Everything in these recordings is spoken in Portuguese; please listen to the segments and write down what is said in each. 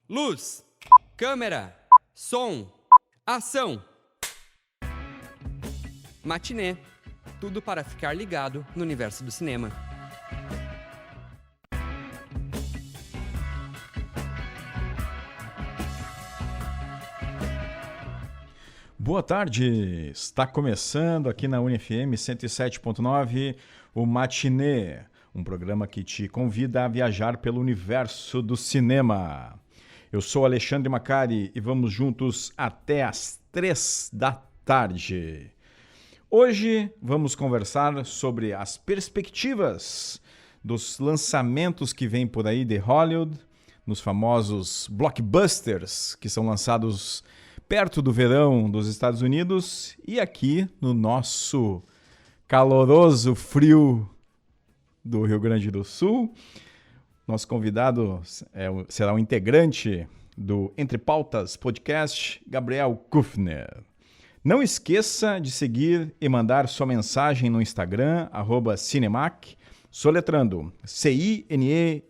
Luz, câmera, som, ação. Matinê. Tudo para ficar ligado no universo do cinema. Boa tarde, está começando aqui na UniFM 107.9 o Matinê, um programa que te convida a viajar pelo universo do cinema. Eu sou Alexandre Macari e vamos juntos até às 3 da tarde. Hoje vamos conversar sobre as perspectivas dos lançamentos que vêm por aí de Hollywood, nos famosos blockbusters que são lançados perto do verão dos Estados Unidos e aqui no nosso caloroso frio do Rio Grande do Sul. Nosso convidado será um integrante do Entre Pautas Podcast, Gabriel Kufner. Não esqueça de seguir e mandar sua mensagem no Instagram, @Cinemac, soletrando CINEMACC,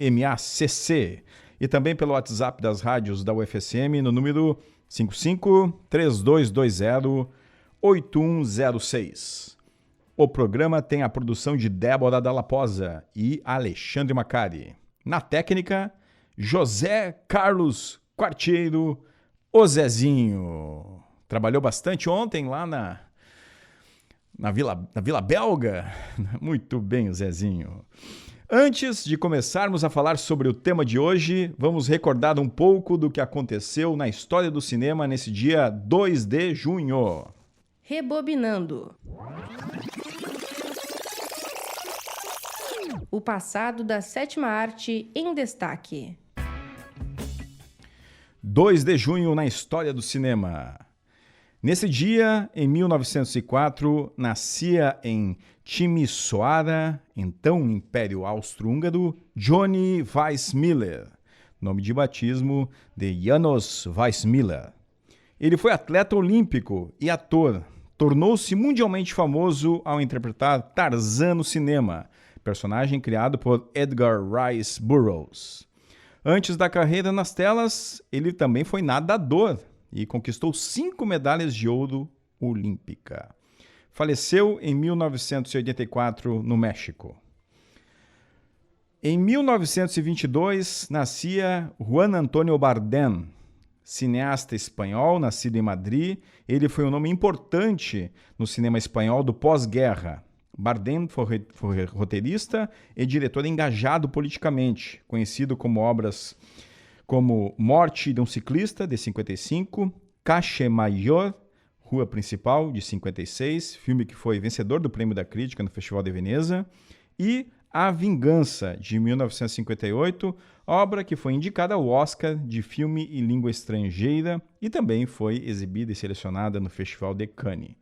e também pelo WhatsApp das rádios da UFSM no número 55-3220-8106. O programa tem a produção de Débora Dalla Posa e Alexandre Macari. Na técnica, José Carlos Quartiero, o Zezinho. Trabalhou bastante ontem lá na Vila Belga. Muito bem, o Zezinho. Antes de começarmos a falar sobre o tema de hoje, vamos recordar um pouco do que aconteceu na história do cinema nesse dia 2 de junho. Rebobinando. O passado da sétima arte em destaque. 2 de junho na história do cinema. Nesse dia, em 1904, nascia em Timisoara, então Império Austro-Húngaro, Johnny Weissmuller, nome de batismo de János Weissmuller. Ele foi atleta olímpico e ator. Tornou-se mundialmente famoso ao interpretar Tarzan no cinema, personagem criado por Edgar Rice Burroughs. Antes da carreira nas telas, ele também foi nadador e conquistou 5 medalhas de ouro olímpica. Faleceu em 1984 no México. Em 1922, nascia Juan Antonio Bardem, cineasta espanhol, nascido em Madrid. Ele foi um nome importante no cinema espanhol do pós-guerra. Bardem foi roteirista e diretor engajado politicamente, conhecido como obras como Morte de um Ciclista, de 55, Calle Mayor, Rua Principal, de 56, filme que foi vencedor do Prêmio da Crítica no Festival de Veneza, e A Vingança, de 1958, obra que foi indicada ao Oscar de Filme em Língua Estrangeira e também foi exibida e selecionada no Festival de Cannes.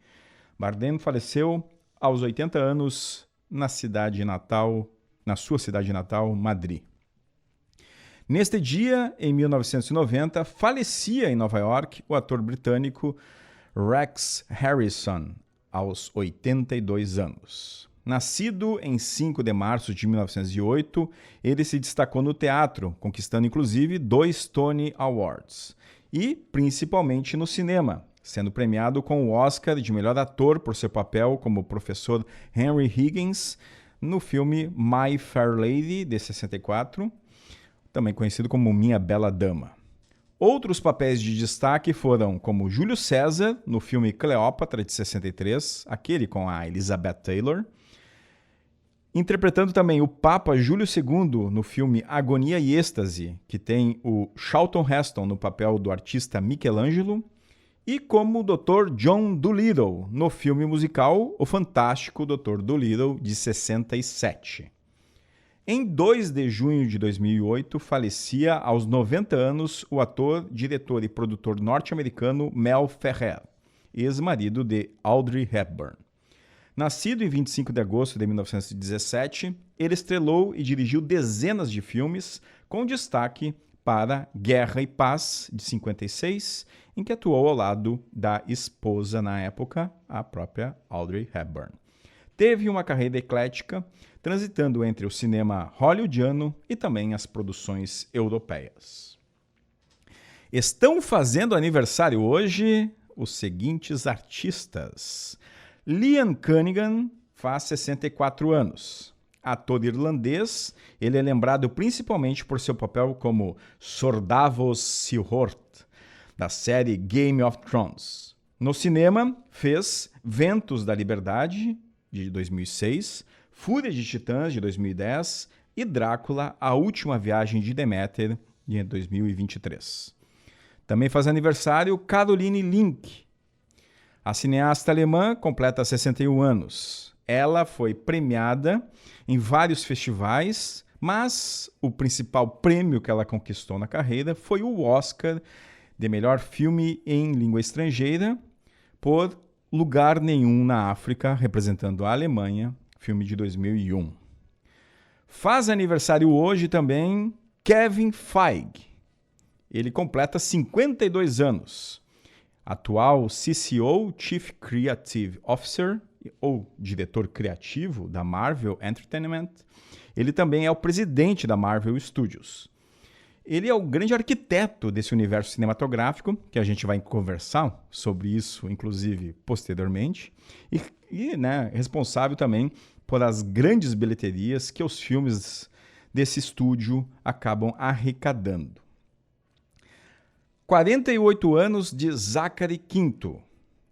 Bardem faleceu aos 80 anos na sua cidade natal, Madrid. Neste dia, em 1990, falecia em Nova York o ator britânico Rex Harrison, aos 82 anos. Nascido em 5 de março de 1908, ele se destacou no teatro, conquistando inclusive 2 Tony Awards, e principalmente no cinema, sendo premiado com o Oscar de melhor ator por seu papel como o professor Henry Higgins no filme My Fair Lady, de 64, também conhecido como Minha Bela Dama. Outros papéis de destaque foram como Júlio César, no filme Cleópatra, de 63, aquele com a Elizabeth Taylor, interpretando também o Papa Júlio II no filme Agonia e Êxtase, que tem o Charlton Heston no papel do artista Michelangelo, e como o Dr. John Dolittle no filme musical O Fantástico Dr. Dolittle, de 67. Em 2 de junho de 2008, falecia aos 90 anos o ator, diretor e produtor norte-americano Mel Ferrer, ex-marido de Audrey Hepburn. Nascido em 25 de agosto de 1917, ele estrelou e dirigiu dezenas de filmes, com destaque para Guerra e Paz, de 56, em que atuou ao lado da esposa na época, a própria Audrey Hepburn. Teve uma carreira eclética, transitando entre o cinema hollywoodiano e também as produções europeias. Estão fazendo aniversário hoje os seguintes artistas. Liam Cunningham faz 64 anos. Ator irlandês, ele é lembrado principalmente por seu papel como Sir Davos Seahort, da série Game of Thrones. No cinema, fez Ventos da Liberdade, de 2006, Fúria de Titãs, de 2010 e Drácula, A Última Viagem de Deméter, de 2023. Também faz aniversário Caroline Link. A cineasta alemã completa 61 anos. Ela foi premiada em vários festivais, mas o principal prêmio que ela conquistou na carreira foi o Oscar de melhor filme em língua estrangeira por Lugar Nenhum na África, representando a Alemanha, filme de 2001. Faz aniversário hoje também Kevin Feige. Ele completa 52 anos. Atual CCO, Chief Creative Officer, ou diretor criativo da Marvel Entertainment. Ele também é o presidente da Marvel Studios. Ele é o grande arquiteto desse universo cinematográfico, que a gente vai conversar sobre isso, inclusive, posteriormente, e responsável também por as grandes bilheterias que os filmes desse estúdio acabam arrecadando. 48 anos de Zachary Quinto,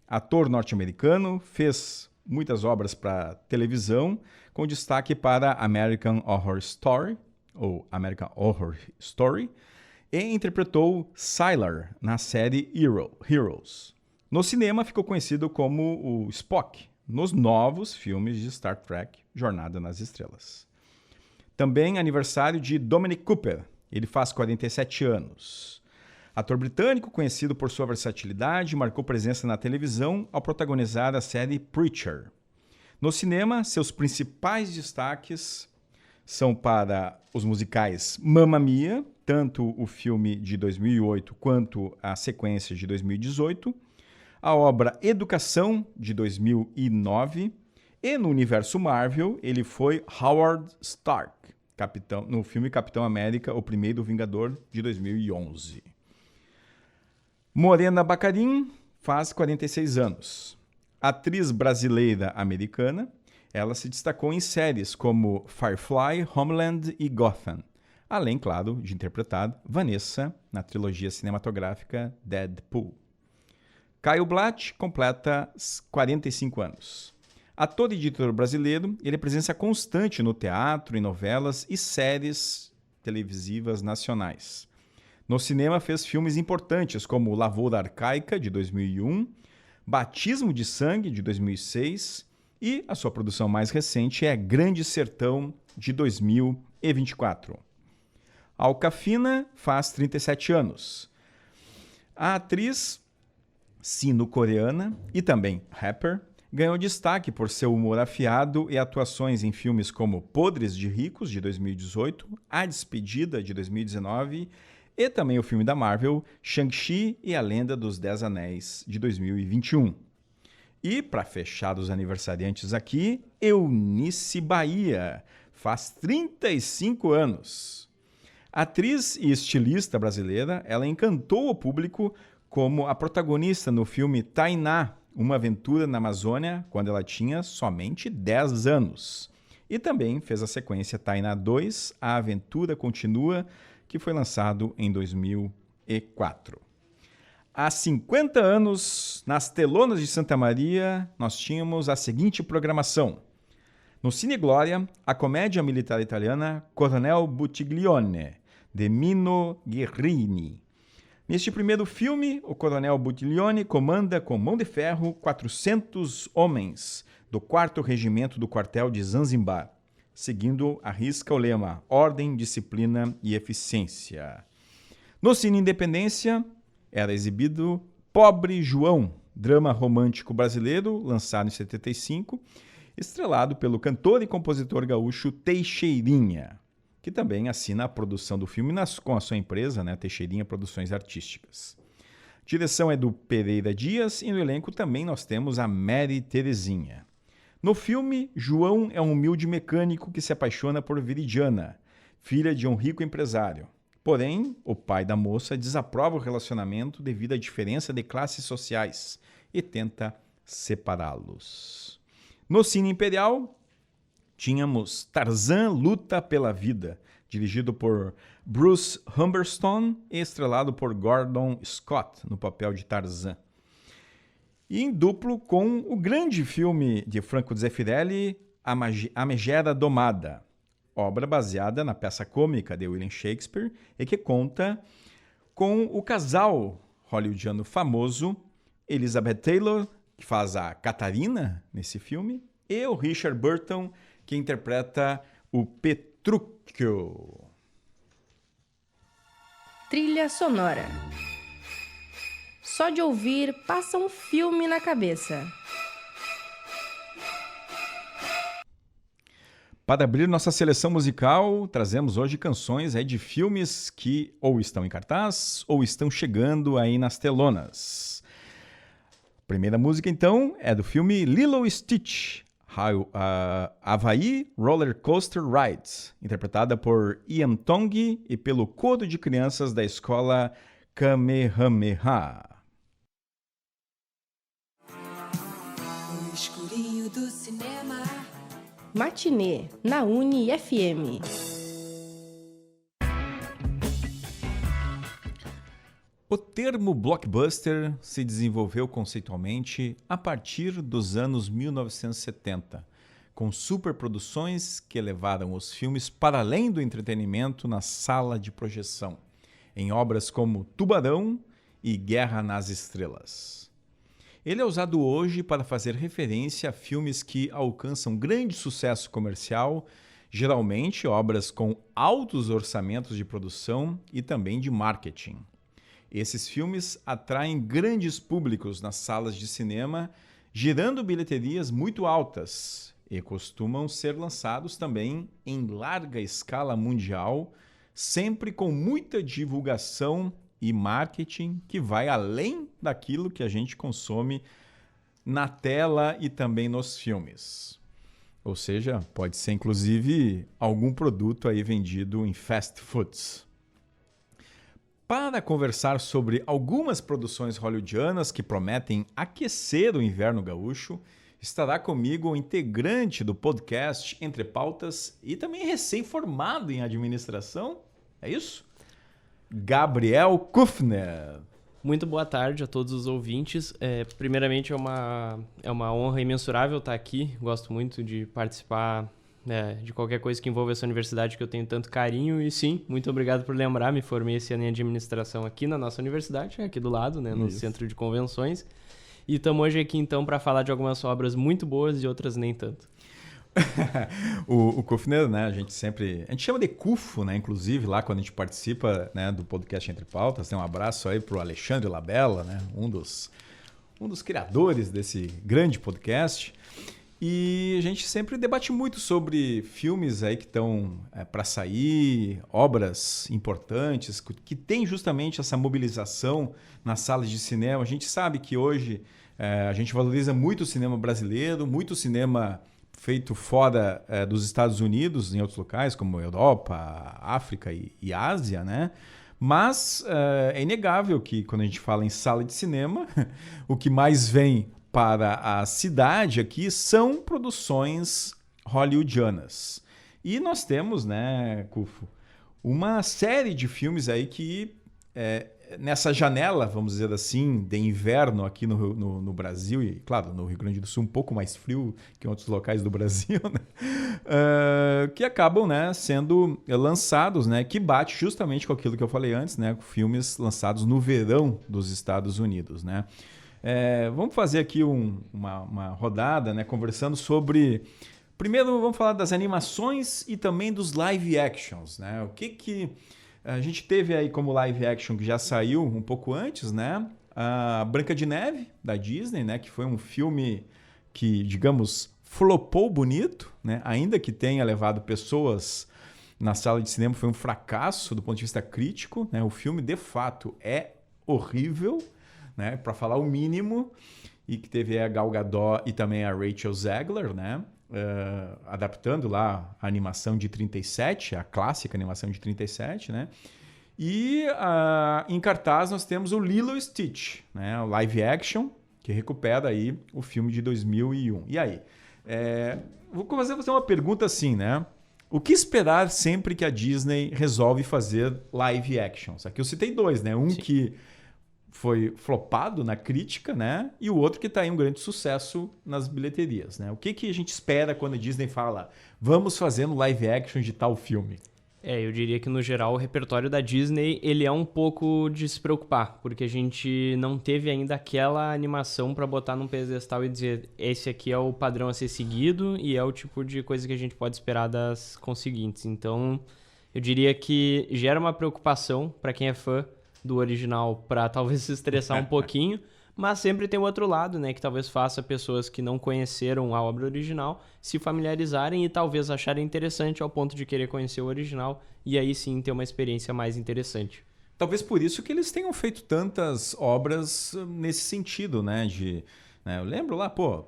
ator norte-americano, fez muitas obras para televisão, com destaque para American Horror Story, ou American Horror Story, e interpretou Sylar na série Heroes. No cinema, ficou conhecido como o Spock, nos novos filmes de Star Trek, Jornada nas Estrelas. Também aniversário de Dominic Cooper, ele faz 47 anos. Ator britânico conhecido por sua versatilidade, marcou presença na televisão ao protagonizar a série Preacher. No cinema, seus principais destaques são para os musicais Mamma Mia, tanto o filme de 2008 quanto a sequência de 2018, a obra Educação, de 2009, e no universo Marvel ele foi Howard Stark, no filme Capitão América, o Primeiro Vingador, de 2011. Morena Baccarin faz 46 anos. Atriz brasileira-americana, ela se destacou em séries como Firefly, Homeland e Gotham, além, claro, de interpretar Vanessa na trilogia cinematográfica Deadpool. Caio Blatt completa 45 anos. Ator e diretor brasileiro, ele é presença constante no teatro, em novelas e séries televisivas nacionais. No cinema fez filmes importantes como Lavoura Arcaica, de 2001, Batismo de Sangue, de 2006, e a sua produção mais recente é Grande Sertão, de 2024. Alcafina faz 37 anos. A atriz sino-coreana e também rapper ganhou destaque por seu humor afiado e atuações em filmes como Podres de Ricos, de 2018, A Despedida, de 2019, e também o filme da Marvel, Shang-Chi e a Lenda dos Dez Anéis, de 2021. E, para fechar os aniversariantes aqui, Eunice Bahia, faz 35 anos. Atriz e estilista brasileira, ela encantou o público como a protagonista no filme Tainá, Uma Aventura na Amazônia, quando ela tinha somente 10 anos. E também fez a sequência Tainá 2, A Aventura Continua, que foi lançado em 2004. Há 50 anos, nas telonas de Santa Maria, nós tínhamos a seguinte programação. No Cine Glória, a comédia militar italiana Coronel Buttiglione, de Mino Guerrini. Neste primeiro filme, o Coronel Buttiglione comanda com mão de ferro 400 homens do 4º Regimento do Quartel de Zanzibar, seguindo à risca o lema Ordem, Disciplina e Eficiência. No Cine Independência, era exibido Pobre João, drama romântico brasileiro, lançado em 75, estrelado pelo cantor e compositor gaúcho Teixeirinha, que também assina a produção do filme com a sua empresa, Teixeirinha Produções Artísticas. A direção é do Pereira Dias e no elenco também nós temos a Mary Terezinha. No filme, João é um humilde mecânico que se apaixona por Viridiana, filha de um rico empresário. Porém, o pai da moça desaprova o relacionamento devido à diferença de classes sociais e tenta separá-los. No Cine Imperial, tínhamos Tarzan Luta pela Vida, dirigido por Bruce Humberstone e estrelado por Gordon Scott no papel de Tarzan. E em duplo com o grande filme de Franco Zeffirelli, A Megera Domada, obra baseada na peça cômica de William Shakespeare e que conta com o casal hollywoodiano famoso Elizabeth Taylor, que faz a Catarina nesse filme, e o Richard Burton, que interpreta o Petruchio. Trilha sonora. Só de ouvir, passa um filme na cabeça. Para abrir nossa seleção musical, trazemos hoje canções de filmes que ou estão em cartaz ou estão chegando aí nas telonas. A primeira música, então, é do filme Lilo e Stitch, Hawaii Roller Coaster Ride, interpretada por Ian Tong e pelo coro de crianças da escola Kamehameha. No escurinho do cinema. Matinê, na Uni-FM. O termo blockbuster se desenvolveu conceitualmente a partir dos anos 1970, com superproduções que levaram os filmes para além do entretenimento na sala de projeção, em obras como Tubarão e Guerra nas Estrelas. Ele é usado hoje para fazer referência a filmes que alcançam grande sucesso comercial, geralmente obras com altos orçamentos de produção e também de marketing. Esses filmes atraem grandes públicos nas salas de cinema, gerando bilheterias muito altas e costumam ser lançados também em larga escala mundial, sempre com muita divulgação e marketing que vai além daquilo que a gente consome na tela e também nos filmes. Ou seja, pode ser inclusive algum produto aí vendido em fast foods. Para conversar sobre algumas produções hollywoodianas que prometem aquecer o inverno gaúcho, estará comigo o integrante do podcast Entre Pautas e também recém-formado em administração, é isso? Gabriel Kufner. Muito boa tarde a todos os ouvintes. Primeiramente, é uma honra imensurável estar aqui. Gosto muito de participar de qualquer coisa que envolva essa universidade que eu tenho tanto carinho. E sim, muito obrigado por lembrar. Me formei esse ano em administração aqui na nossa universidade, aqui do lado, né, no Isso. Centro de Convenções. E estamos hoje aqui, então, para falar de algumas obras muito boas e outras nem tanto. O Kufner, né, a gente chama de Kufo, né, inclusive, lá quando a gente participa, né, do podcast Entre Pautas. Tem um abraço aí pro Alexandre Labella, né, um dos criadores desse grande podcast. E a gente sempre debate muito sobre filmes aí que estão para sair, obras importantes, que tem justamente essa mobilização nas salas de cinema. A gente sabe que hoje a gente valoriza muito o cinema brasileiro, muito cinema feito fora dos Estados Unidos, em outros locais, como Europa, África e Ásia, né? Mas é inegável que quando a gente fala em sala de cinema, o que mais vem para a cidade aqui são produções hollywoodianas. E nós temos, né, Kufo, uma série de filmes aí que nessa janela, vamos dizer assim, de inverno aqui no Brasil, e claro, no Rio Grande do Sul um pouco mais frio que em outros locais do Brasil, né? Que acabam, né, sendo lançados, né, que bate justamente com aquilo que eu falei antes, né, com filmes lançados no verão dos Estados Unidos, né? Vamos fazer aqui uma rodada, né, conversando sobre... Primeiro vamos falar das animações e também dos live actions, né? O que a gente teve aí como live action que já saiu um pouco antes, né? A Branca de Neve, da Disney, né? Que foi um filme que, digamos, flopou bonito, né? Ainda que tenha levado pessoas na sala de cinema, foi um fracasso do ponto de vista crítico, né? O filme, de fato, é horrível, né? Para falar o mínimo, e que teve a Gal Gadot e também a Rachel Zegler, né? Adaptando lá a animação de 37, a clássica animação de 37, né? E em cartaz nós temos o Lilo e Stitch, né? O live action, que recupera aí o filme de 2001. E aí? Vou fazer você uma pergunta assim, né? O que esperar sempre que a Disney resolve fazer live actions? Aqui eu citei dois, né? Um Sim. que foi flopado na crítica, né? E o outro que está aí um grande sucesso nas bilheterias, né? O que a gente espera quando a Disney fala vamos fazer um live action de tal filme? Eu diria que no geral o repertório da Disney ele é um pouco de se preocupar, porque a gente não teve ainda aquela animação pra botar num pedestal e dizer esse aqui é o padrão a ser seguido e é o tipo de coisa que a gente pode esperar das conseguintes. Então, eu diria que gera uma preocupação pra quem é fã do original pra talvez se estressar um pouquinho, mas sempre tem o outro lado, né, que talvez faça pessoas que não conheceram a obra original se familiarizarem e talvez acharem interessante ao ponto de querer conhecer o original e aí sim ter uma experiência mais interessante. Talvez por isso que eles tenham feito tantas obras nesse sentido, né? Eu lembro lá, pô,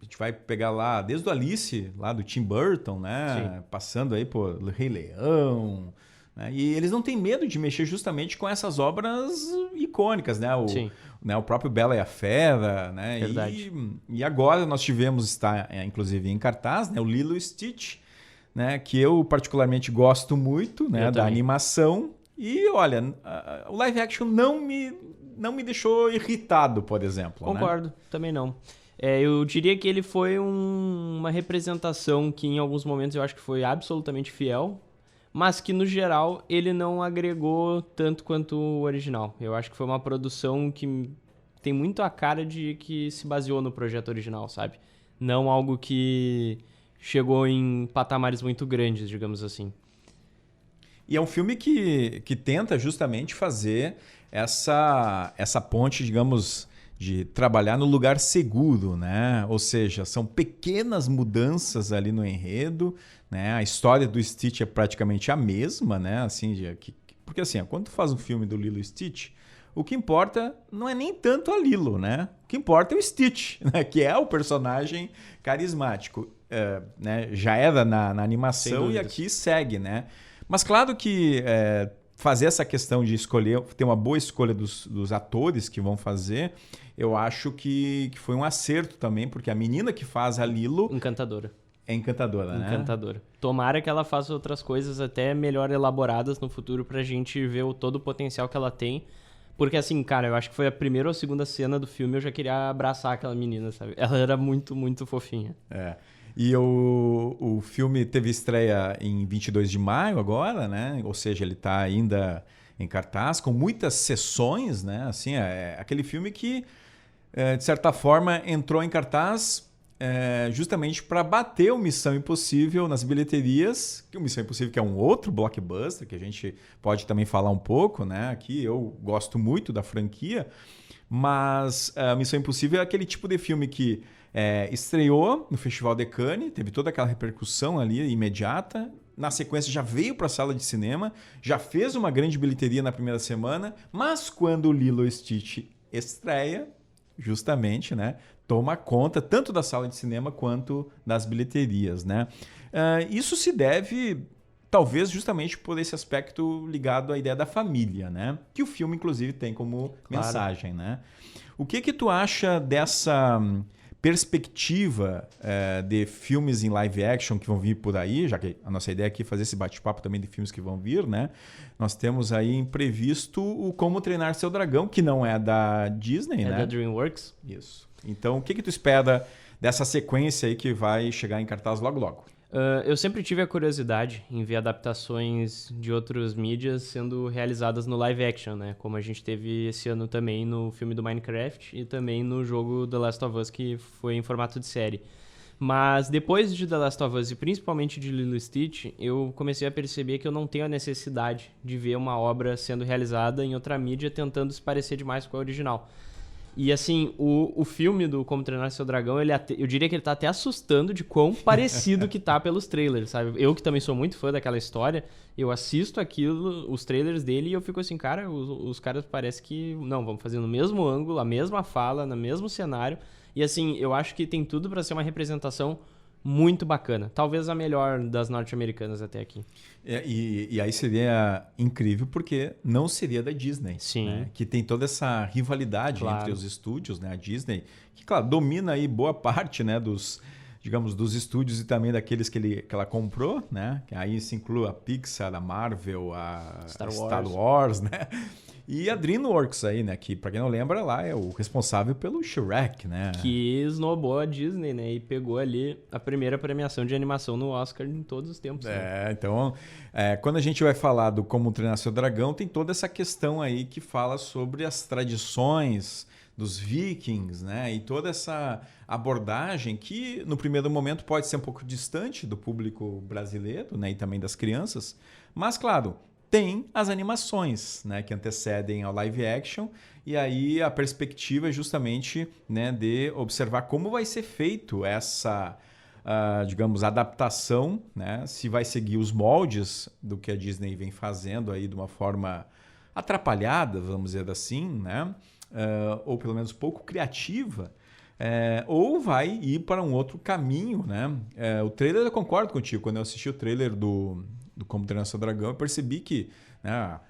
a gente vai pegar lá desde o Alice, lá do Tim Burton, né? Sim. Passando aí por Rei Leão, né? E eles não têm medo de mexer justamente com essas obras icônicas, né? Sim. O próprio Bela e a Fera, né? Verdade. E agora nós está inclusive em cartaz, né? O Lilo e Stitch, né? Que eu particularmente gosto muito, né? Eu Da também. animação. E olha, o live action não me deixou irritado, por exemplo. Né? Concordo, também não. Eu diria que ele foi uma representação que em alguns momentos eu acho que foi absolutamente fiel, mas que no geral ele não agregou tanto quanto o original. Eu acho que foi uma produção que tem muito a cara de que se baseou no projeto original, sabe? Não algo que chegou em patamares muito grandes, digamos assim. E é um filme que tenta justamente fazer essa ponte, digamos, de trabalhar no lugar seguro, né? Ou seja, são pequenas mudanças ali no enredo, né? A história do Stitch é praticamente a mesma, né? Assim, porque assim, quando tu faz um filme do Lilo e Stitch, o que importa não é nem tanto a Lilo, né? O que importa é o Stitch, né? Que é o personagem carismático. Né? Já era na animação e aqui segue, né? Mas claro que fazer essa questão de escolher, ter uma boa escolha dos atores que vão fazer, eu acho que foi um acerto também, porque a menina que faz a Lilo Encantadora. é encantadora, né? Encantadora. Tomara que ela faça outras coisas até melhor elaboradas no futuro pra gente ver todo o potencial que ela tem. Porque assim, cara, eu acho que foi a primeira ou a segunda cena do filme, eu já queria abraçar aquela menina, sabe? Ela era muito, muito fofinha. E o filme teve estreia em 22 de maio agora, né? Ou seja, ele está ainda em cartaz, com muitas sessões, né? Assim, é aquele filme que, de certa forma, entrou em cartaz justamente para bater o Missão Impossível nas bilheterias, que o Missão Impossível que é um outro blockbuster, que a gente pode também falar um pouco, né? Aqui eu gosto muito da franquia, mas Missão Impossível é aquele tipo de filme que estreou no Festival de Cannes, teve toda aquela repercussão ali imediata. Na sequência já veio para a sala de cinema, já fez uma grande bilheteria na primeira semana, mas quando o Lilo e Stitch estreia, justamente, né, toma conta tanto da sala de cinema quanto das bilheterias, né? Isso se deve, talvez, justamente por esse aspecto ligado à ideia da família, né? Que o filme, inclusive, tem como mensagem, né? O que tu acha dessa perspectiva de filmes em live action que vão vir por aí, já que a nossa ideia aqui é fazer esse bate-papo também de filmes que vão vir, né? Nós temos aí previsto o Como Treinar Seu Dragão, que não é da Disney, né? É da DreamWorks. Isso. Então, o que tu espera dessa sequência aí que vai chegar em cartaz logo logo? Eu sempre tive a curiosidade em ver adaptações de outras mídias sendo realizadas no live action, né? Como a gente teve esse ano também no filme do Minecraft e também no jogo The Last of Us, que foi em formato de série. Mas depois de The Last of Us e principalmente de Lilo e Stitch, eu comecei a perceber que eu não tenho a necessidade de ver uma obra sendo realizada em outra mídia tentando se parecer demais com a original. E assim, o filme do Como Treinar Seu Dragão, eu diria que ele tá até assustando de quão parecido que tá pelos trailers, sabe? Eu que também sou muito fã daquela história, eu assisto aquilo, os trailers dele, e eu fico assim, cara, os caras parece que, não, vamos fazer no mesmo ângulo, a mesma fala, no mesmo cenário. E assim, eu acho que tem tudo pra ser uma representação muito bacana. Talvez a melhor das norte-americanas até aqui. E aí seria incrível porque não seria da Disney, Sim. né? Que tem toda essa rivalidade Claro. entre os estúdios, né? A Disney, que claro, domina aí boa parte, né, digamos, dos estúdios e também daqueles que ela comprou, né? Que aí se inclui a Pixar, a Marvel, a Star Wars, né? E a DreamWorks aí, né? Que, pra quem não lembra, lá é o responsável pelo Shrek, né? Que esnobou a Disney, né? E pegou ali a primeira premiação de animação no Oscar em todos os tempos. Né? Então, quando a gente vai falar do Como Treinar Seu Dragão, tem toda essa questão aí que fala sobre as tradições dos vikings, né? E toda essa abordagem que, no primeiro momento, pode ser um pouco distante do público brasileiro, né? E também das crianças. Mas, claro, tem as animações, né, que antecedem ao live action, e aí a perspectiva é justamente, né, de observar como vai ser feito essa, digamos, adaptação, né, se vai seguir os moldes do que a Disney vem fazendo aí de uma forma atrapalhada, vamos dizer assim, né, ou pelo menos pouco criativa, ou vai ir para um outro caminho, né? O trailer, eu concordo contigo, quando eu assisti o trailer do Como Treinar Seu Dragão, eu percebi que, né,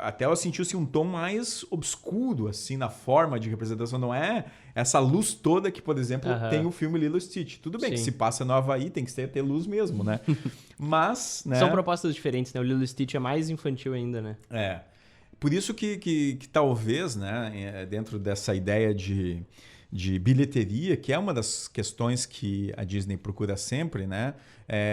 até ela sentiu-se um tom mais obscuro, assim, na forma de representação. Não é essa luz toda que, por exemplo, tem o filme Lilo e Stitch. Tudo bem que se passa no Havaí, tem que ter luz mesmo, né? Mas, né? São propostas diferentes, né? O Lilo e Stitch é mais infantil ainda, né? Por isso que talvez, né, dentro dessa ideia de bilheteria, que é uma das questões que a Disney procura sempre, né?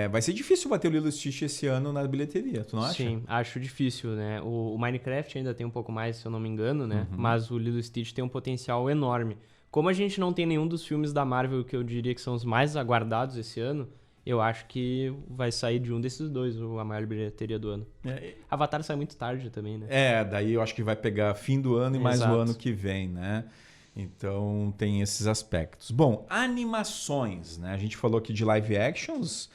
Vai ser difícil bater o Lilo e Stitch esse ano na bilheteria, tu não acha? Sim, acho difícil, né? O Minecraft ainda tem um pouco mais, se eu não me engano, né? Mas o Lilo e Stitch tem um potencial enorme. Como a gente não tem nenhum dos filmes da Marvel que eu diria que são os mais aguardados esse ano, eu acho que vai sair de um desses dois, a maior bilheteria do ano. Avatar sai muito tarde também, né? Daí eu acho que vai pegar fim do ano e mais o Exato. ano que vem, né? Então tem esses aspectos. Bom, animações, né? A gente falou aqui de live actions,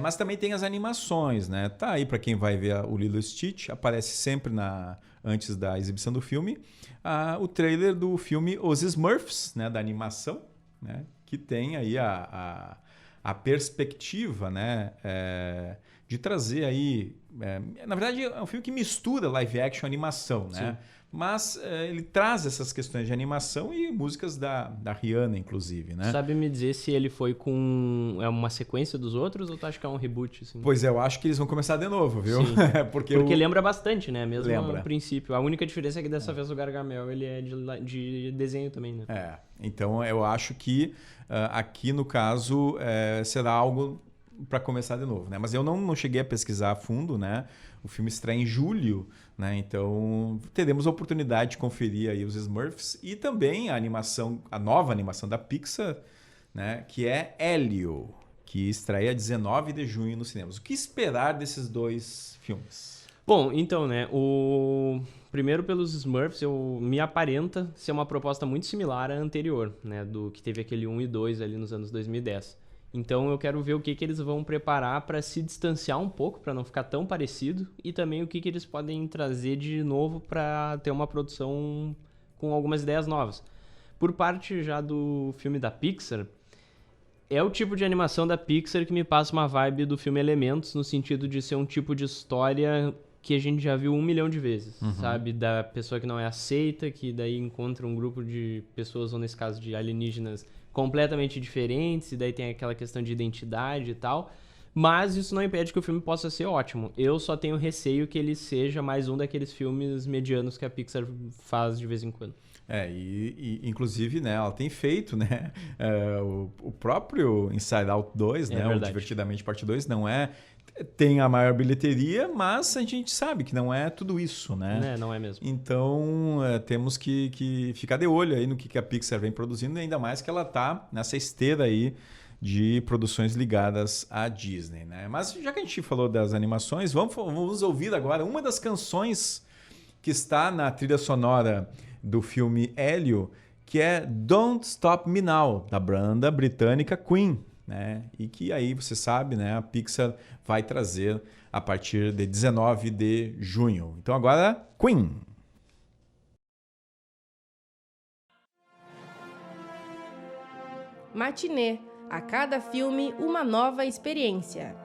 mas também tem as animações, né? Tá aí para quem vai ver o Lilo e Stitch, aparece sempre antes da exibição do filme, o trailer do filme Os Smurfs, né? Da animação, né? Que tem aí a perspectiva, né? De trazer aí... na verdade, é um filme que mistura live action e animação, né? Sim. Mas ele traz essas questões de animação e músicas da Rihanna, inclusive, né? Sabe me dizer se ele foi com uma sequência dos outros ou tu acha que é um reboot? Assim? Pois eu acho que eles vão começar de novo, viu? Sim. Porque lembra bastante, né? Mesmo Lembra. no princípio. A única diferença é que dessa vez o Gargamel ele é de desenho também, né? Então eu acho que aqui no caso será algo para começar de novo, né? Mas eu não cheguei a pesquisar a fundo, né? O filme estreia em julho, né? Então teremos a oportunidade de conferir aí os Smurfs e também a nova animação da Pixar, né? Que é Hélio, que estreia 19 de junho nos cinemas. O que esperar desses dois filmes? Bom, então, né? Primeiro pelos Smurfs, me aparenta ser uma proposta muito similar à anterior, né? Do que teve aquele 1 e 2 ali nos anos 2010. Então eu quero ver o que eles vão preparar para se distanciar um pouco, para não ficar tão parecido, e também o que eles podem trazer de novo para ter uma produção com algumas ideias novas. Por parte já do filme da Pixar, é o tipo de animação da Pixar que me passa uma vibe do filme Elementos, no sentido de ser um tipo de história que a gente já viu 1 milhão de vezes, sabe? Da pessoa que não é aceita, que daí encontra um grupo de pessoas, ou nesse caso de alienígenas, completamente diferentes, e daí tem aquela questão de identidade e tal. Mas isso não impede que o filme possa ser ótimo. Eu só tenho receio que ele seja mais um daqueles filmes medianos que a Pixar faz de vez em quando. Inclusive, né, ela tem feito, né, o próprio Inside Out 2, né, o Divertidamente Parte 2, tem a maior bilheteria, mas a gente sabe que não é tudo isso, né? Não é mesmo. Então, temos que ficar de olho aí no que a Pixar vem produzindo, ainda mais que ela tá nessa esteira aí de produções ligadas à Disney, né? Mas já que a gente falou das animações, vamos ouvir agora uma das canções que está na trilha sonora do filme Hélio, que é Don't Stop Me Now, da banda britânica Queen, né? E que aí, você sabe, né, a Pixar vai trazer a partir de 19 de junho. Então agora, Queen. Matinê, A cada filme, uma nova experiência.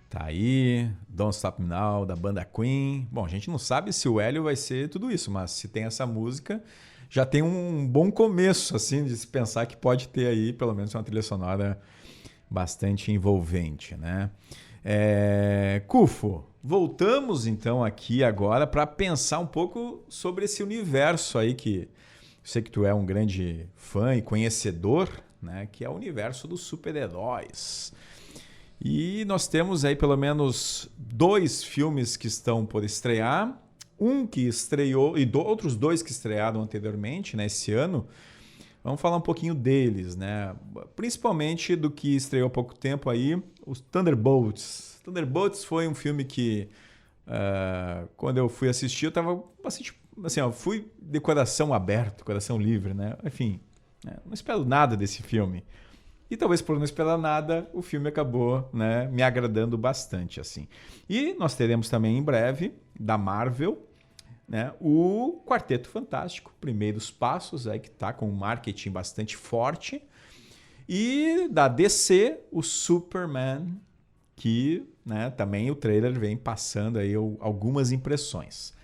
Tá aí, Don't Stop Me Now, da banda Queen. Bom, a gente não sabe se o Hélio vai ser tudo isso, mas se tem essa música, já tem um bom começo, assim, de se pensar que pode ter aí, pelo menos, uma trilha sonora bastante envolvente, né? Cufo, voltamos então aqui agora para pensar um pouco sobre esse universo aí que eu sei que tu é um grande fã e conhecedor, né? Que é o universo dos super-heróis. E nós temos aí pelo menos 2 filmes que estão por estrear. Um que estreou e outros 2 que estrearam anteriormente, né, esse ano. Vamos falar um pouquinho deles, né? Principalmente do que estreou há pouco tempo aí, os Thunderbolts. Thunderbolts foi um filme que, quando eu fui assistir, eu tava assim, ó, fui de coração aberto, coração livre, né? Enfim, não espero nada desse filme. E talvez por não esperar nada, o filme acabou, né, me agradando bastante, assim. E nós teremos também em breve, da Marvel, né, o Quarteto Fantástico, Primeiros Passos, aí, que está com um marketing bastante forte. E da DC, o Superman, que, né, também o trailer vem passando aí algumas impressões.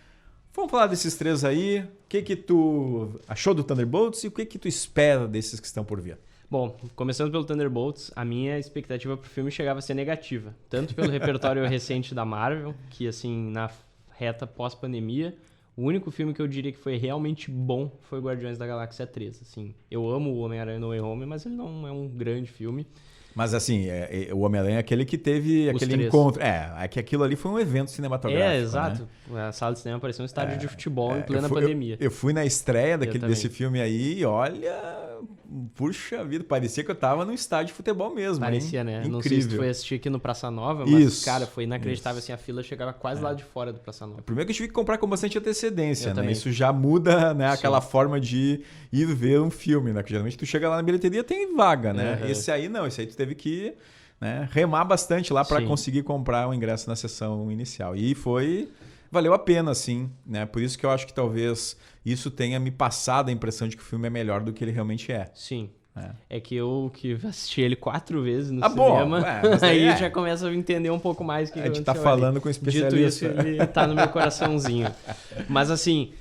Vamos falar desses 3 aí. O que tu achou do Thunderbolts e o que tu espera desses que estão por vir? Bom, começando pelo Thunderbolts, a minha expectativa pro filme chegava a ser negativa. Tanto pelo repertório recente da Marvel, que assim, na reta pós-pandemia, o único filme que eu diria que foi realmente bom foi Guardiões da Galáxia 3. Assim, eu amo o Homem-Aranha No Way Home, mas ele não é um grande filme. Mas assim, o Homem-Aranha é aquele que teve aquele 3. Encontro. É que aquilo ali foi um evento cinematográfico. Exato. Né? A sala de cinema parecia um estádio de futebol em plena pandemia. Eu fui na estreia desse filme aí e olha, puxa vida, parecia que eu tava num estádio de futebol mesmo. Parecia, hein? né? Incrível. Não sei se tu foi assistir aqui no Praça Nova, mas, Isso, cara, foi inacreditável. Assim, a fila chegava quase lá de fora do Praça Nova. Primeiro que eu tive que comprar com bastante antecedência, Eu né? também. Isso já muda, né, aquela forma de ir ver um filme, né? Que geralmente tu chega lá na bilheteria tem vaga, né? Uhum. Esse aí não, esse aí tu teve que, né, remar bastante lá para Sim. conseguir comprar o ingresso na sessão inicial. E valeu a pena, sim, né? Por isso que eu acho que talvez isso tenha me passado a impressão de que o filme é melhor do que ele realmente é. Sim. É que eu assisti ele 4 vezes no Bom, cinema, mas aí é. eu já começo a entender um pouco mais o que A gente tá aconteceu ali. falando com um especialista. Dito isso, ele tá no meu coraçãozinho. Mas assim,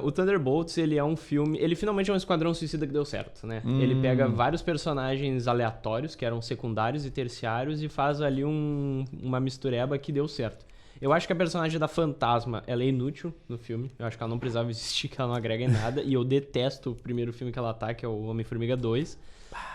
o Thunderbolts, ele é um filme... Ele finalmente é um esquadrão suicida que deu certo, né? Ele pega vários personagens aleatórios, que eram secundários e terciários, e faz ali uma mistureba que deu certo. Eu acho que a personagem da Fantasma, ela é inútil no filme. Eu acho que ela não precisava existir, que ela não agrega em nada. E eu detesto o primeiro filme que ela tá, que é o Homem-Formiga 2.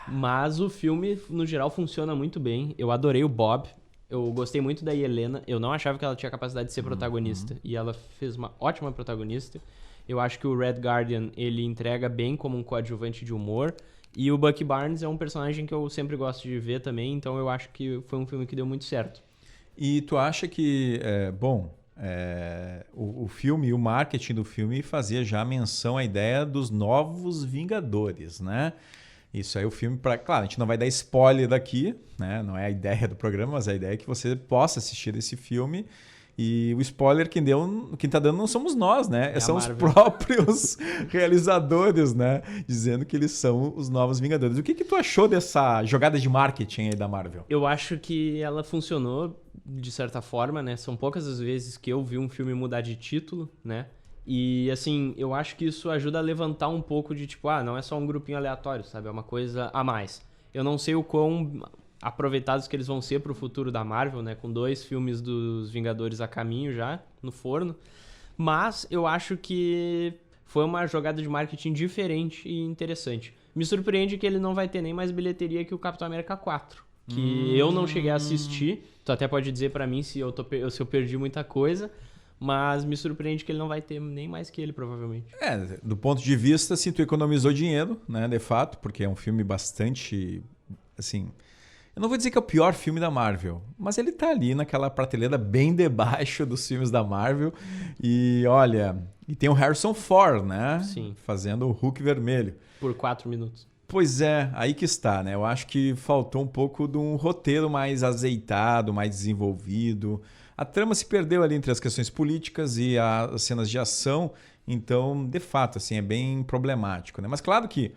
Mas o filme, no geral, funciona muito bem. Eu adorei o Bob. Eu gostei muito da Helena. Eu não achava que ela tinha capacidade de ser protagonista. E ela fez uma ótima protagonista. Eu acho que o Red Guardian, ele entrega bem como um coadjuvante de humor. E o Bucky Barnes é um personagem que eu sempre gosto de ver também. Então eu acho que foi um filme que deu muito certo. E tu acha que, o filme, o marketing do filme fazia já menção à ideia dos novos Vingadores, né? Isso aí o filme, claro, a gente não vai dar spoiler daqui, né? Não é a ideia do programa, mas a ideia é que você possa assistir esse filme. E o spoiler quem tá dando não somos nós, né? São os próprios realizadores, né? Dizendo que eles são os novos Vingadores. O que tu achou dessa jogada de marketing aí da Marvel? Eu acho que ela funcionou de certa forma, né? São poucas as vezes que eu vi um filme mudar de título, né? E, assim, eu acho que isso ajuda a levantar um pouco de, tipo, não é só um grupinho aleatório, sabe? É uma coisa a mais. Eu não sei o quão aproveitados que eles vão ser pro futuro da Marvel, né? Com 2 filmes dos Vingadores a caminho já, no forno. Mas eu acho que foi uma jogada de marketing diferente e interessante. Me surpreende que ele não vai ter nem mais bilheteria que o Capitão América 4. Que eu não cheguei a assistir. Tu até pode dizer pra mim se eu perdi muita coisa. Mas me surpreende que ele não vai ter nem mais que ele, provavelmente. Do ponto de vista, assim, tu economizou dinheiro, né? De fato, porque é um filme bastante, assim... Eu não vou dizer que é o pior filme da Marvel, mas ele tá ali naquela prateleira bem debaixo dos filmes da Marvel. E olha, e tem o Harrison Ford, né? Sim. Fazendo o Hulk vermelho. Por 4 minutos. Pois é, aí que está, né? Eu acho que faltou um pouco de um roteiro mais azeitado, mais desenvolvido. A trama se perdeu ali entre as questões políticas e as cenas de ação. Então, de fato, assim, é bem problemático, né? Mas claro que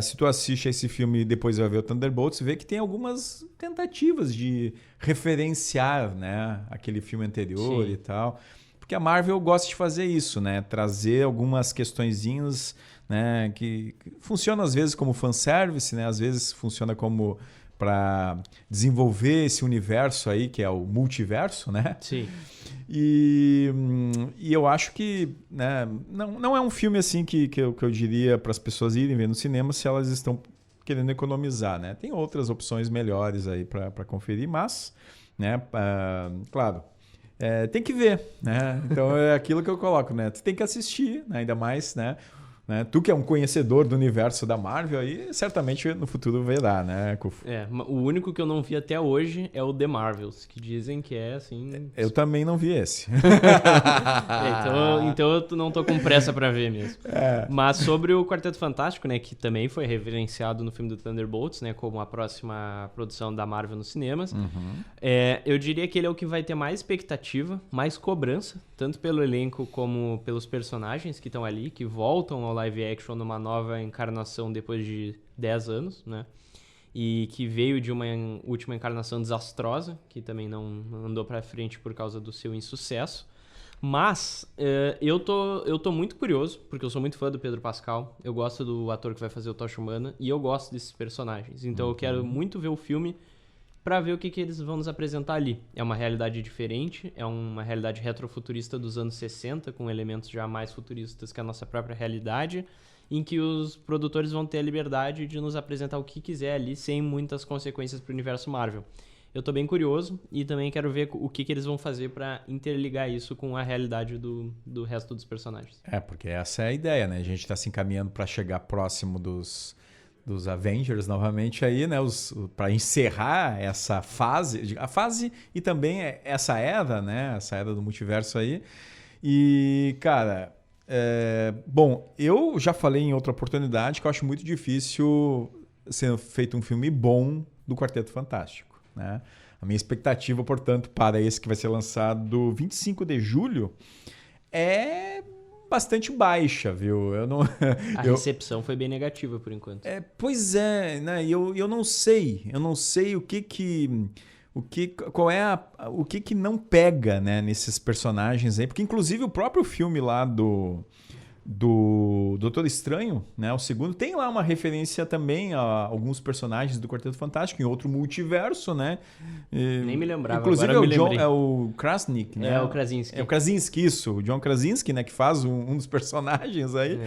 se tu assiste esse filme e depois vai ver o Thunderbolts, vê que tem algumas tentativas de referenciar, né, aquele filme anterior. Sim. E tal. Porque a Marvel gosta de fazer isso, né? Trazer algumas questõezinhas, né, que funcionam às vezes como fanservice, né? Às vezes funciona como para desenvolver esse universo aí, que é o multiverso, né? Sim. E eu acho que, né, não é um filme assim que eu diria para as pessoas irem ver no cinema se elas estão querendo economizar, né? Tem outras opções melhores aí para conferir, mas, né, claro, tem que ver, né? Então é aquilo que eu coloco, né? Tu tem que assistir, né? Ainda mais, né? Tu que é um conhecedor do universo da Marvel, aí certamente no futuro verá, né, Kufo? O único que eu não vi até hoje é o The Marvels, que dizem que é assim... Eu também não vi esse. Então eu não tô com pressa pra ver mesmo. Mas sobre o Quarteto Fantástico, né, que também foi referenciado no filme do Thunderbolts, né, como a próxima produção da Marvel nos cinemas, eu diria que ele é o que vai ter mais expectativa, mais cobrança, tanto pelo elenco como pelos personagens que estão ali, que voltam ao live action numa nova encarnação depois de 10 anos, né? E que veio de uma última encarnação desastrosa, que também não andou pra frente por causa do seu insucesso. Mas eu tô muito curioso, porque eu sou muito fã do Pedro Pascal, eu gosto do ator que vai fazer o Tocha Humana, e eu gosto desses personagens. Então eu quero muito ver o filme pra ver o que eles vão nos apresentar ali. É uma realidade diferente, é uma realidade retrofuturista dos anos 60, com elementos já mais futuristas que a nossa própria realidade, em que os produtores vão ter a liberdade de nos apresentar o que quiser ali, sem muitas consequências pro universo Marvel. Eu tô bem curioso e também quero ver o que eles vão fazer pra interligar isso com a realidade do resto dos personagens. Porque essa é a ideia, né? A gente tá se encaminhando para chegar próximo dos Avengers novamente aí, né? Para encerrar essa fase, a fase e também essa era, né? Essa era do multiverso aí. E, cara, bom, eu já falei em outra oportunidade que eu acho muito difícil ser feito um filme bom do Quarteto Fantástico, né? A minha expectativa, portanto, para esse que vai ser lançado 25 de julho é bastante baixa, viu? A recepção foi bem negativa por enquanto. Pois é, né? Eu não sei o que não pega, né, nesses personagens aí, porque inclusive o próprio filme lá do Doutor Estranho, né, o segundo, tem lá uma referência também a alguns personagens do Quarteto Fantástico em outro multiverso, né? Nem me lembrava. Inclusive agora é o Krasinski, né? É o Krasinski. É o Krasinski, isso. O John Krasinski, né? Que faz um dos personagens aí.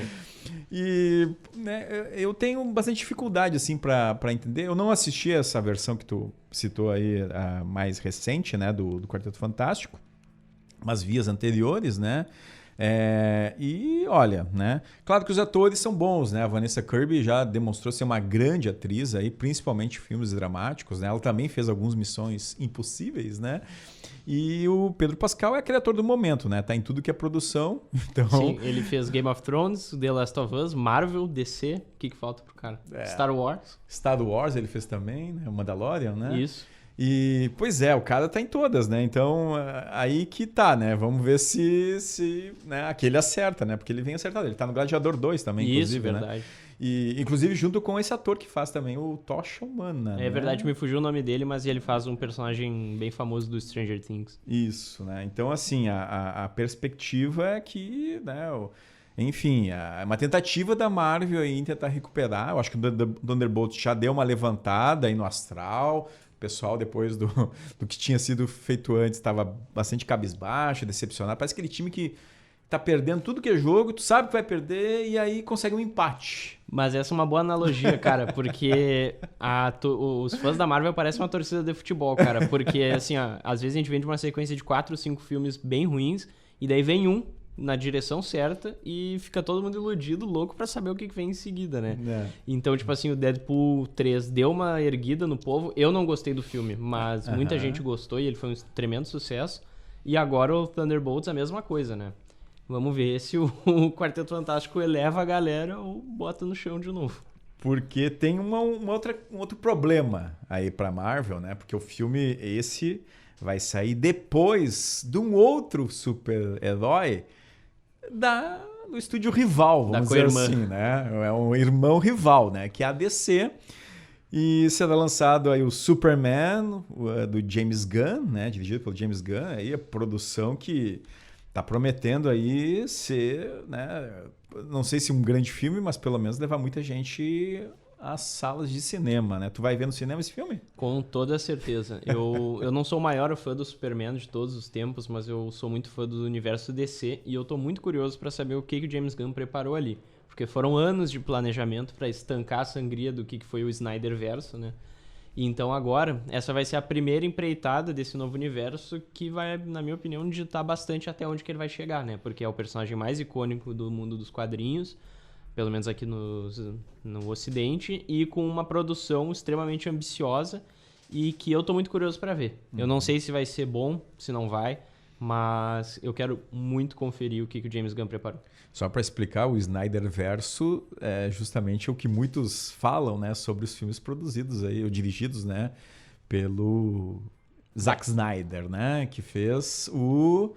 E, né, eu tenho bastante dificuldade, assim, pra entender. Eu não assisti essa versão que tu citou aí, a mais recente, né? Do Quarteto Fantástico. Mas vi as anteriores, né? E olha, né? Claro que os atores são bons, né? A Vanessa Kirby já demonstrou ser uma grande atriz aí, principalmente em filmes dramáticos, né? Ela também fez algumas Missões Impossíveis, né? E o Pedro Pascal é aquele ator do momento, né? Tá em tudo que é produção. Então... Sim, ele fez Game of Thrones, The Last of Us, Marvel, DC. O que falta pro cara? Star Wars. Star Wars ele fez também, né? O Mandalorian, né? Isso. E, pois o cara tá em todas, né? Então, aí que tá, né? Vamos ver se né, aquele acerta, né? Porque ele vem acertado. Ele tá no Gladiador 2 também, inclusive, isso, verdade. Né? E, inclusive, junto com esse ator que faz também o Tocha Humana. É verdade, me fugiu o nome dele, mas ele faz um personagem bem famoso do Stranger Things. Isso, né? Então, assim, a perspectiva é que, né... Enfim, é uma tentativa da Marvel aí em tentar recuperar. Eu acho que o Thunderbolt já deu uma levantada aí no astral. O pessoal, depois do que tinha sido feito antes, estava bastante cabisbaixo, decepcionado. Parece aquele time que tá perdendo tudo que é jogo, tu sabe que vai perder e aí consegue um empate. Mas essa é uma boa analogia, cara, porque os fãs da Marvel parecem uma torcida de futebol, cara. Porque, assim, às vezes a gente vem de uma sequência de 4 ou 5 filmes bem ruins e daí vem um na direção certa e fica todo mundo iludido, louco pra saber o que vem em seguida, né? Então, tipo assim, o Deadpool 3 deu uma erguida no povo. Eu não gostei do filme, mas muita gente gostou e ele foi um tremendo sucesso. E agora o Thunderbolts a mesma coisa, né? Vamos ver se o Quarteto Fantástico eleva a galera ou bota no chão de novo. Porque tem um outro problema aí pra Marvel, né? Porque o filme esse vai sair depois de um outro super-herói do estúdio rival, vamos dizer co-irmã. assim, né? É um irmão rival, né? Que é a DC. E será lançado aí o Superman, do James Gunn, né? Dirigido pelo James Gunn. Aí a produção que tá prometendo aí ser, né? Não sei se um grande filme, mas pelo menos levar muita gente às salas de cinema, né? Tu vai ver no cinema esse filme? Com toda certeza. Eu não sou o maior fã do Superman de todos os tempos, mas eu sou muito fã do universo DC e eu tô muito curioso para saber o que o James Gunn preparou ali. Porque foram anos de planejamento para estancar a sangria do que foi o Snyderverso, né? E então agora, essa vai ser a primeira empreitada desse novo universo que vai, na minha opinião, digitar bastante até onde que ele vai chegar, né? Porque é o personagem mais icônico do mundo dos quadrinhos, pelo menos aqui no Ocidente, e com uma produção extremamente ambiciosa e que eu tô muito curioso para ver. Eu não sei se vai ser bom, se não vai, mas eu quero muito conferir o que o James Gunn preparou. Só para explicar, o Snyderverso é justamente o que muitos falam, né, sobre os filmes produzidos aí, ou dirigidos, né, pelo Zack Snyder, né, que fez o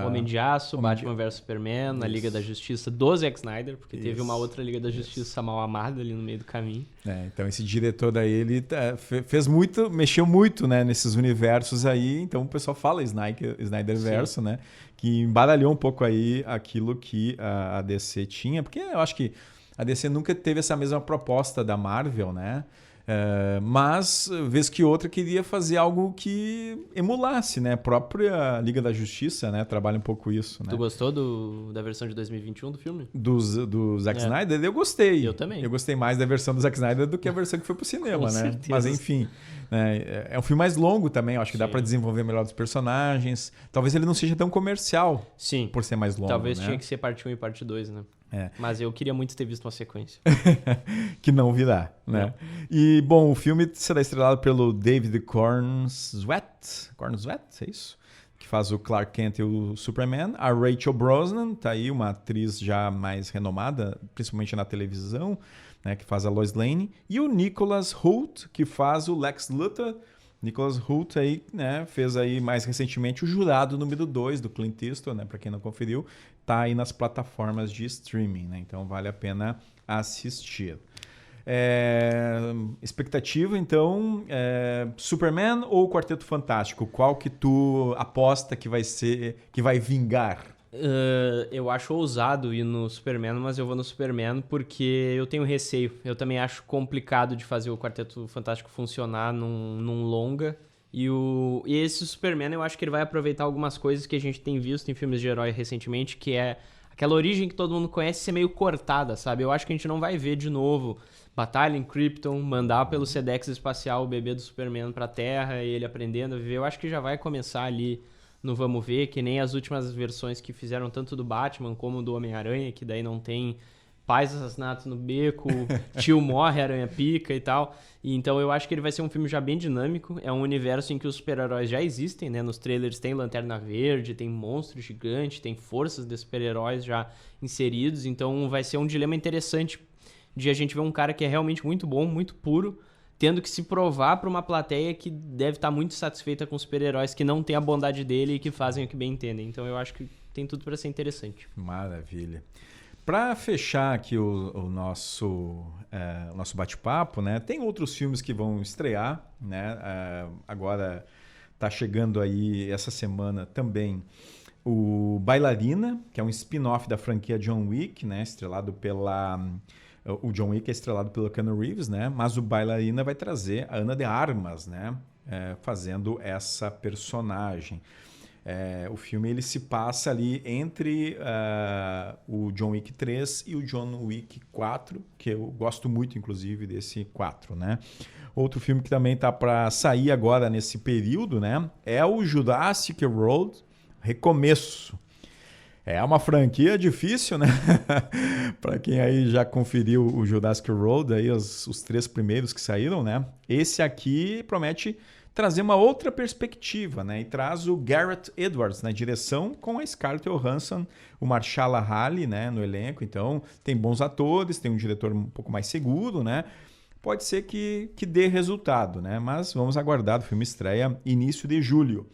Homem de Aço, Homem Batman vs Superman, a Liga da Justiça do Zack Snyder, porque teve Isso. uma outra Liga da Justiça mal amada ali no meio do caminho. Então esse diretor daí, ele fez muito, mexeu muito, né, nesses universos aí, então o pessoal fala Snyderverso, né, que embaralhou um pouco aí aquilo que a DC tinha, porque eu acho que a DC nunca teve essa mesma proposta da Marvel, né, mas, vez que outra, queria fazer algo que emulasse, né? A própria Liga da Justiça, né? Trabalha um pouco isso, né? Tu gostou da versão de 2021 do filme? Do Zack Snyder? Eu gostei. Eu também. Eu gostei mais da versão do Zack Snyder do que a versão que foi pro cinema, Com né? certeza. Mas enfim, né? É um filme mais longo também. Eu acho que dá pra desenvolver melhor os personagens. Talvez ele não seja tão comercial. Sim. Por ser mais longo, Talvez né? tinha que ser parte 1 e parte 2, né? Mas eu queria muito ter visto uma sequência. Que não virá, né? Não. E, bom, o filme será estrelado pelo David Cornswet, é isso? Que faz o Clark Kent e o Superman. A Rachel Brosnan, tá aí, uma atriz já mais renomada, principalmente na televisão, né? Que faz a Lois Lane. E o Nicholas Hoult, que faz o Lex Luthor. Nicholas Hoult aí, né, fez aí mais recentemente o Jurado número 2 do Clint Eastwood, né, para quem não conferiu, tá aí nas plataformas de streaming, né, então vale a pena assistir. Expectativa, então, Superman ou Quarteto Fantástico? Qual que tu aposta que vai vingar? Eu acho ousado ir no Superman, mas eu vou no Superman porque eu tenho receio. Eu também acho complicado de fazer o Quarteto Fantástico funcionar num longa. E esse Superman, eu acho que ele vai aproveitar algumas coisas que a gente tem visto em filmes de herói recentemente, que é aquela origem que todo mundo conhece ser meio cortada, sabe? Eu acho que a gente não vai ver de novo batalha em Krypton, mandar pelo Sedex espacial o bebê do Superman pra Terra e ele aprendendo a viver. Eu acho que já vai começar ali no Vamos Ver, que nem as últimas versões que fizeram tanto do Batman como do Homem-Aranha, que daí não tem pais assassinatos no beco, tio morre, aranha pica e tal. E então eu acho que ele vai ser um filme já bem dinâmico. É um universo em que os super-heróis já existem, né? Nos trailers tem Lanterna Verde, tem monstro gigante, tem forças de super-heróis já inseridos. Então vai ser um dilema interessante de a gente ver um cara que é realmente muito bom, muito puro, tendo que se provar para uma plateia que deve estar muito satisfeita com super-heróis que não tem a bondade dele e que fazem o que bem entendem. Então eu acho que tem tudo para ser interessante. Maravilha. Para fechar aqui o nosso bate-papo, né? Tem outros filmes que vão estrear, né? Agora tá chegando aí essa semana também o Bailarina, que é um spin-off da franquia John Wick, né? Estrelado o John Wick é estrelado pelo Keanu Reeves, né? Mas o Bailarina vai trazer a Ana de Armas, né? Fazendo essa personagem. O filme ele se passa ali entre o John Wick 3 e o John Wick 4, que eu gosto muito, inclusive, desse 4, né? Outro filme que também tá para sair agora nesse período, né? É o Jurassic World Recomeço. É uma franquia difícil, né? Para quem aí já conferiu o Jurassic World, aí os 3 primeiros que saíram, né? Esse aqui promete trazer uma outra perspectiva, né? E traz o Gareth Edwards na direção com a Scarlett Johansson, o Mahershala Ali, né, no elenco. Então, tem bons atores, tem um diretor um pouco mais seguro, né? Pode ser que dê resultado, né? Mas vamos aguardar, o filme estreia início de julho.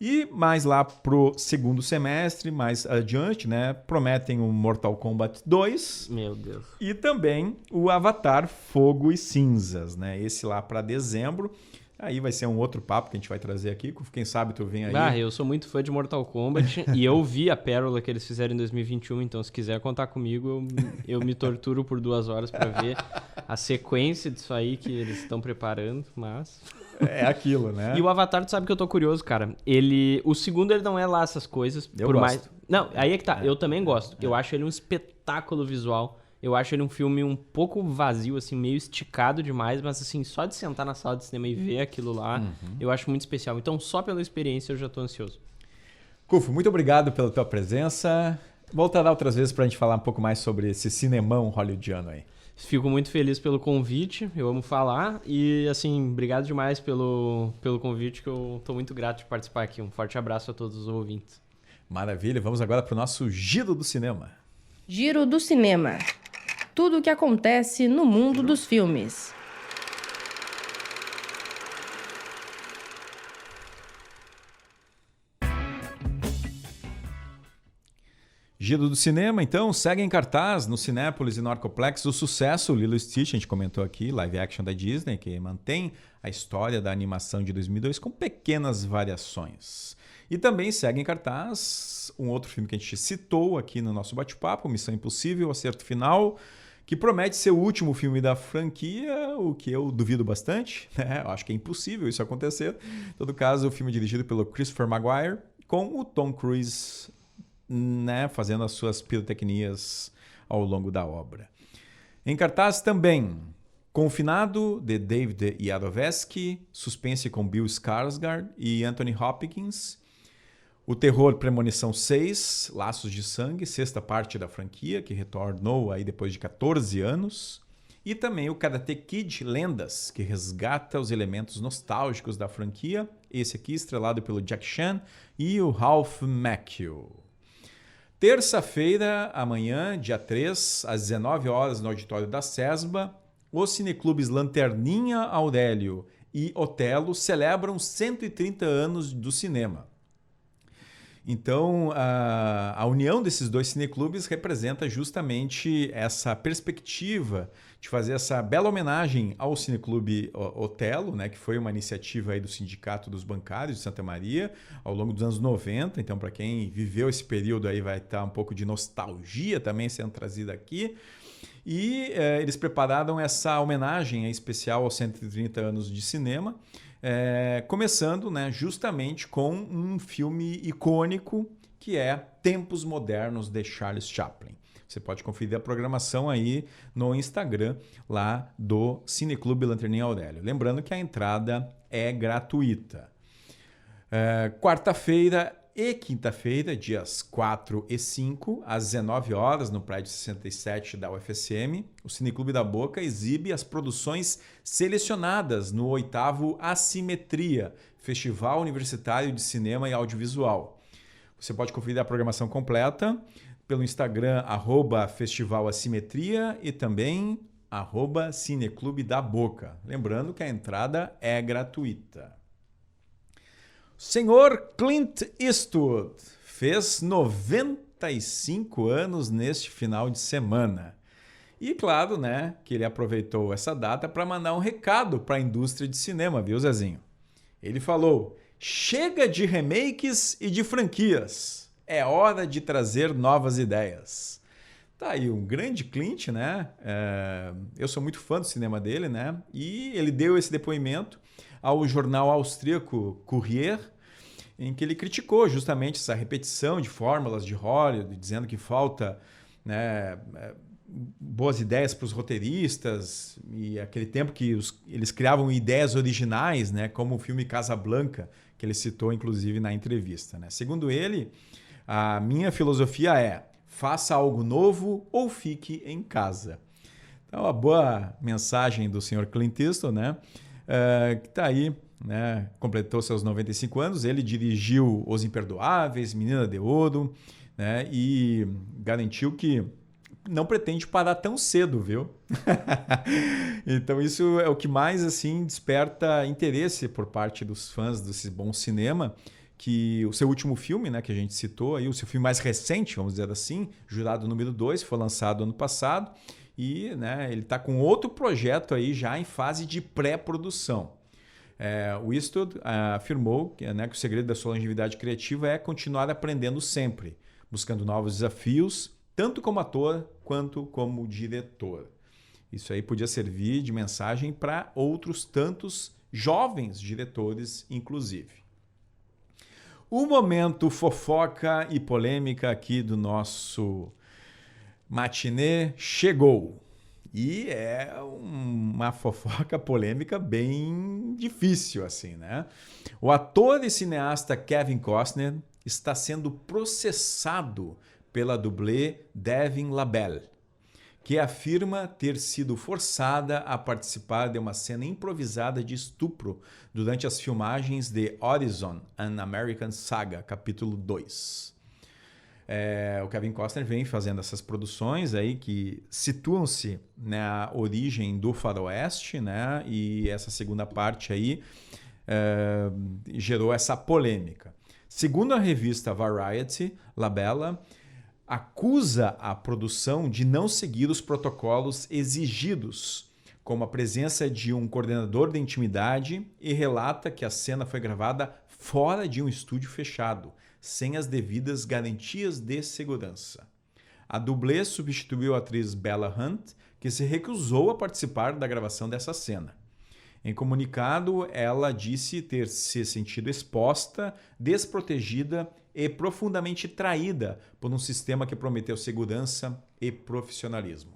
E mais lá pro segundo semestre, mais adiante, né, prometem o Mortal Kombat 2 Meu Deus. e também o Avatar Fogo e Cinzas, né? Esse lá para dezembro. Aí vai ser um outro papo que a gente vai trazer aqui. Quem sabe tu vem aí. Ah, eu sou muito fã de Mortal Kombat e eu vi a pérola que eles fizeram em 2021, então se quiser contar comigo, eu me torturo por 2 horas pra ver a sequência disso aí que eles estão preparando, mas... É aquilo, né? E o Avatar, tu sabe que eu tô curioso, cara. O segundo, ele não é lá essas coisas. Eu por gosto. mais. Não, aí é que tá. Eu também gosto. Eu acho ele um espetáculo visual. Eu acho ele um filme um pouco vazio, assim, meio esticado demais, mas assim, só de sentar na sala de cinema e ver aquilo lá, eu acho muito especial. Então, só pela experiência eu já tô ansioso. Cufo, muito obrigado pela tua presença. Voltará outras vezes pra gente falar um pouco mais sobre esse cinemão hollywoodiano aí. Fico muito feliz pelo convite, eu amo falar e, assim, obrigado demais pelo convite, que eu tô muito grato de participar aqui. Um forte abraço a todos os ouvintes. Maravilha, vamos agora pro nosso Giro do Cinema. Giro do Cinema. Tudo o que acontece no mundo dos filmes. Giro do Cinema, então, segue em cartaz no Cinépolis e no Arcoplex o sucesso Lilo e Stitch, a gente comentou aqui, live action da Disney, que mantém a história da animação de 2002 com pequenas variações. E também segue em cartaz um outro filme que a gente citou aqui no nosso bate-papo, Missão Impossível, Acerto Final, que promete ser o último filme da franquia, o que eu duvido bastante, né? Eu acho que é impossível isso acontecer. Em todo caso, o filme é dirigido pelo Christopher Maguire, com o Tom Cruise, né, fazendo as suas pirotecnias ao longo da obra. Em cartaz também, Confinado, de David Yarovesky, suspense com Bill Skarsgård e Anthony Hopkins, o terror Premonição 6, Laços de Sangue, sexta parte da franquia, que retornou aí depois de 14 anos, e também o Karate Kid Lendas, que resgata os elementos nostálgicos da franquia, esse aqui estrelado pelo Jack Chan e o Ralph Macchio. Terça-feira, amanhã, dia 3, às 19 horas, no auditório da SESBA, os cineclubes Lanterninha Aurélio e Otelo celebram 130 anos do cinema. Então, a união desses dois cineclubes representa justamente essa perspectiva de fazer essa bela homenagem ao Cineclube Otelo, né, que foi uma iniciativa aí do Sindicato dos Bancários de Santa Maria ao longo dos anos 90. Então, para quem viveu esse período aí, vai estar um pouco de nostalgia também sendo trazida aqui. E eles prepararam essa homenagem especial aos 130 anos de cinema, começando, né, justamente com um filme icônico que é Tempos Modernos, de Charles Chaplin. Você pode conferir a programação aí no Instagram lá do Cineclube Lanterninha Aurélio. Lembrando que a entrada é gratuita. Quarta-feira e quinta-feira, dias 4 e 5, às 19 horas, no prédio 67 da UFSM, o Cineclube da Boca exibe as produções selecionadas no 8º Assimetria, Festival Universitário de Cinema e Audiovisual. Você pode conferir a programação completa pelo Instagram, @festivalassimetria e também @Cineclube da Boca. Lembrando que a entrada é gratuita. Senhor Clint Eastwood fez 95 anos neste final de semana. E claro, né, que ele aproveitou essa data para mandar um recado para a indústria de cinema, viu, Zezinho? Ele falou: chega de remakes e de franquias. É hora de trazer novas ideias. Tá aí um grande Clint, né? Eu sou muito fã do cinema dele, né? E ele deu esse depoimento ao jornal austríaco Kurier, em que ele criticou justamente essa repetição de fórmulas de Hollywood, dizendo que falta, né, boas ideias para os roteiristas, e aquele tempo que eles criavam ideias originais, né, como o filme Casablanca, que ele citou inclusive na entrevista, né? Segundo ele, a minha filosofia é: faça algo novo ou fique em casa. Então, uma boa mensagem do Sr. Clint Eastwood, né? Que está aí, né? Completou seus 95 anos. Ele dirigiu Os Imperdoáveis, Menina de Ouro, né? E garantiu que não pretende parar tão cedo, viu? Então isso é o que mais assim desperta interesse por parte dos fãs desse bom cinema, que o seu último filme, né, que a gente citou, aí, o seu filme mais recente, vamos dizer assim, Jurado número 2, foi lançado ano passado e, né, ele está com outro projeto aí já em fase de pré-produção. O Eastwood afirmou que o segredo da sua longevidade criativa é continuar aprendendo sempre, buscando novos desafios, tanto como ator quanto como diretor. Isso aí podia servir de mensagem para outros tantos jovens diretores, inclusive. O momento fofoca e polêmica aqui do nosso matinê chegou. E é uma fofoca polêmica bem difícil, assim, né? O ator e cineasta Kevin Costner está sendo processado pela dublê Devin Labelle, que afirma ter sido forçada a participar de uma cena improvisada de estupro durante as filmagens de Horizon, An American Saga, capítulo 2. O Kevin Costner vem fazendo essas produções aí que situam-se na origem do faroeste, né? E essa segunda parte aí gerou essa polêmica. Segundo a revista Variety, Labelle acusa a produção de não seguir os protocolos exigidos, como a presença de um coordenador de intimidade, e relata que a cena foi gravada fora de um estúdio fechado, sem as devidas garantias de segurança. A dublê substituiu a atriz Bella Hunt, que se recusou a participar da gravação dessa cena. Em comunicado, ela disse ter se sentido exposta, desprotegida e profundamente traída por um sistema que prometeu segurança e profissionalismo.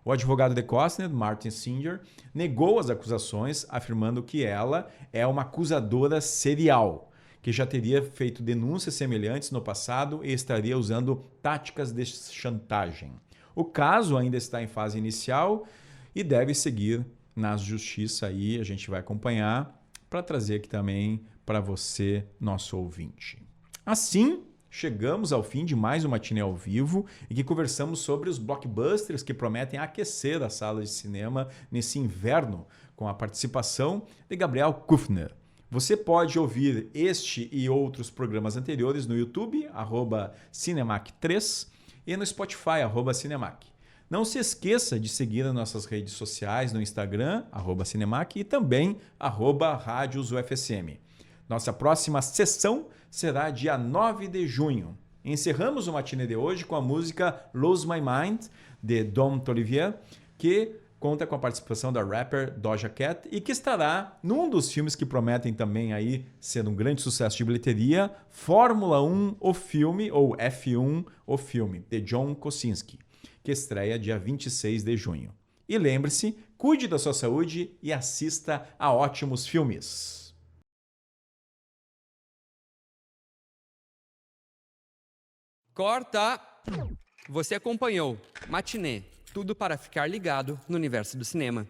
O advogado de Costner, Martin Singer, negou as acusações, afirmando que ela é uma acusadora serial, que já teria feito denúncias semelhantes no passado e estaria usando táticas de chantagem. O caso ainda está em fase inicial e deve seguir na justiça aí, a gente vai acompanhar para trazer aqui também para você, nosso ouvinte. Assim, chegamos ao fim de mais uma Matinê ao Vivo e que conversamos sobre os blockbusters que prometem aquecer as salas de cinema nesse inverno, com a participação de Gabriel Kufner. Você pode ouvir este e outros programas anteriores no YouTube, @Cinemac3, e no Spotify, @Cinemac. Não se esqueça de seguir as nossas redes sociais no Instagram, @Cinemac, e também @Rádios UFSM. Nossa próxima sessão será dia 9 de junho. Encerramos o matinê de hoje com a música Lose My Mind, de Dom Tolivier, que conta com a participação da rapper Doja Cat e que estará num dos filmes que prometem também aí ser um grande sucesso de bilheteria, Fórmula 1, o filme, ou F1, o filme, de John Kosinski, que estreia dia 26 de junho. E lembre-se, cuide da sua saúde e assista a ótimos filmes. Corta! Você acompanhou Matinê, tudo para ficar ligado no universo do cinema.